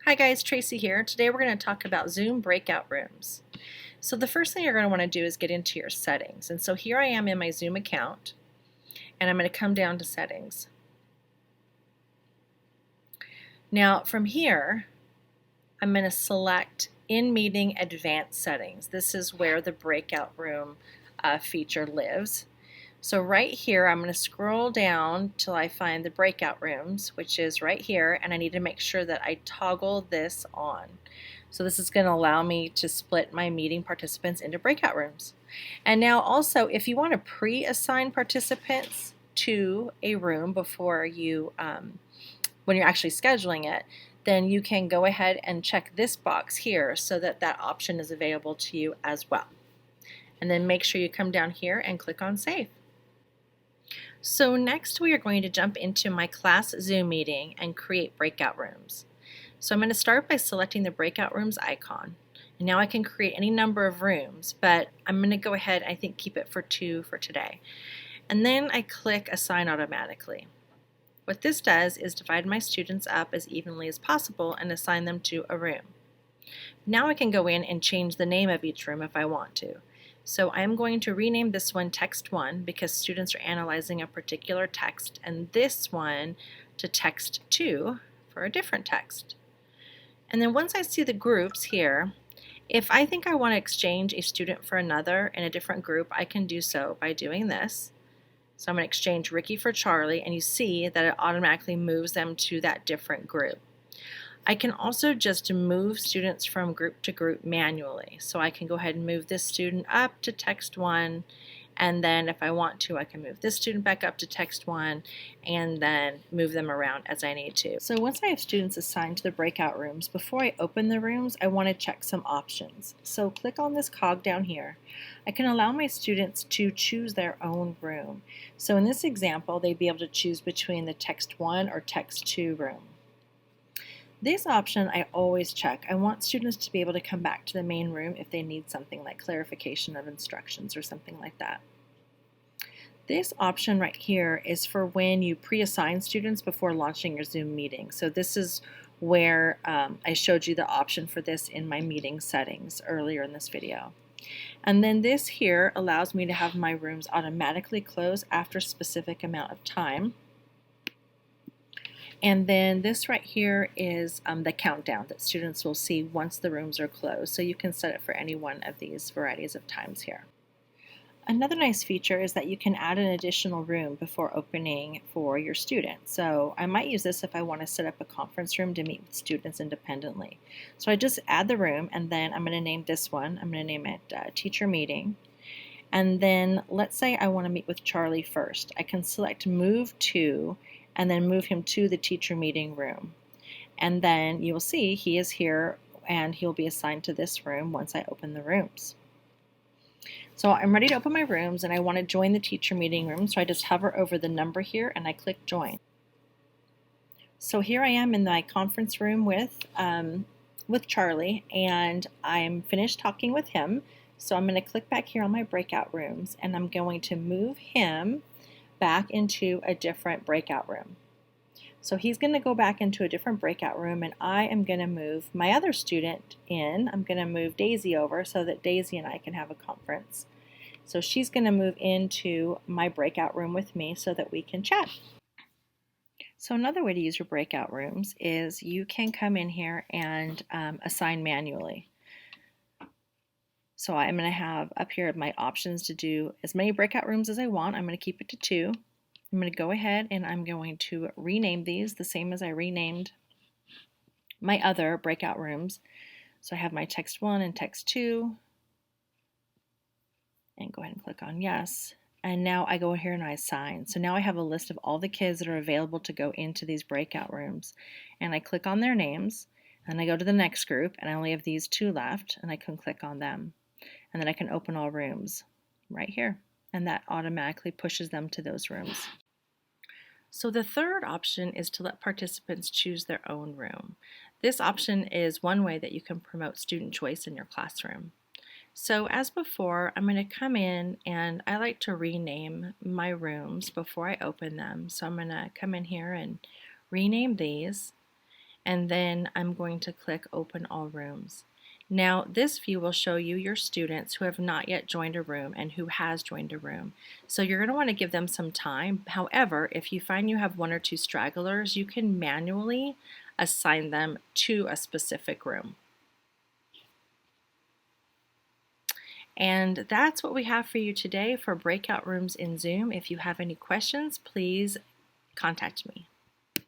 Hi guys, Tracy here. Today we're going to talk about Zoom breakout rooms. So the first thing you're going to want to do is get into your settings. And so here I am in my Zoom account, and I'm going to come down to settings. Now from here, I'm going to select in meeting advanced settings. This is where the breakout room feature lives. So right here, I'm going to scroll down till I find the breakout rooms, which is right here, and I need to make sure that I toggle this on. So this is going to allow me to split my meeting participants into breakout rooms. And now also, if you want to pre-assign participants to a room before you, when you're actually scheduling it, then you can go ahead and check this box here so that that option is available to you as well. And then make sure you come down here and click on Save. So next we are going to jump into my class Zoom meeting and create breakout rooms. So I'm going to start by selecting the breakout rooms icon. And now I can create any number of rooms, but I'm going to go ahead and I think keep it for 2 for today. And then I click Assign Automatically. What this does is divide my students up as evenly as possible and assign them to a room. Now I can go in and change the name of each room if I want to. So I'm going to rename this one Text 1 because students are analyzing a particular text, and this one to Text 2 for a different text. And then once I see the groups here, if I think I want to exchange a student for another in a different group, I can do so by doing this. So I'm going to exchange Ricky for Charlie, and you see that it automatically moves them to that different group. I can also just move students from group to group manually. So I can go ahead and move this student up to Text 1, and then if I want to, I can move this student back up to Text 1 and then move them around as I need to. So once I have students assigned to the breakout rooms, before I open the rooms, I want to check some options. So click on this cog down here. I can allow my students to choose their own room. So in this example, they'd be able to choose between the Text 1 or Text 2 room. This option I always check. I want students to be able to come back to the main room if they need something like clarification of instructions or something like that. This option right here is for when you pre-assign students before launching your Zoom meeting. So this is where I showed you the option for this in my meeting settings earlier in this video. And then this here allows me to have my rooms automatically close after a specific amount of time. And then this right here is the countdown that students will see once the rooms are closed. So you can set it for any one of these varieties of times here. Another nice feature is that you can add an additional room before opening for your students. So I might use this if I want to set up a conference room to meet with students independently. So I just add the room, and then I'm going to name this one. I'm going to name it Teacher Meeting. And then let's say I want to meet with Charlie first. I can select Move To and then move him to the teacher meeting room. And then you will see he is here and he'll be assigned to this room once I open the rooms. So I'm ready to open my rooms and I want to join the teacher meeting room, so I just hover over the number here and I click Join. So here I am in my conference room with Charlie, and I'm finished talking with him. So I'm going to click back here on my breakout rooms and I'm going to move him back into a different breakout room. So he's going to go back into a different breakout room, and I am going to move my other student in. I'm going to move Daisy over so that Daisy and I can have a conference. So she's going to move into my breakout room with me so that we can chat. So another way to use your breakout rooms is you can come in here and assign manually. So I'm going to have up here my options to do as many breakout rooms as I want. I'm going to keep it to 2. I'm going to go ahead and I'm going to rename these the same as I renamed my other breakout rooms. So I have my Text 1 and Text 2. And go ahead and click on Yes. And now I go here and I assign. So now I have a list of all the kids that are available to go into these breakout rooms. And I click on their names, and I go to the next group, and I only have these 2 left, and I can click on them. And then I can open all rooms right here, and that automatically pushes them to those rooms. So the third option is to let participants choose their own room. This option is one way that you can promote student choice in your classroom. So as before, I'm going to come in and I like to rename my rooms before I open them. So I'm going to come in here and rename these. and then I'm going to click Open All Rooms. Now this view will show you your students who have not yet joined a room and who has joined a room. So you're going to want to give them some time. However, if you find you have one or two stragglers, you can manually assign them to a specific room. And that's what we have for you today for breakout rooms in Zoom. If you have any questions, please contact me.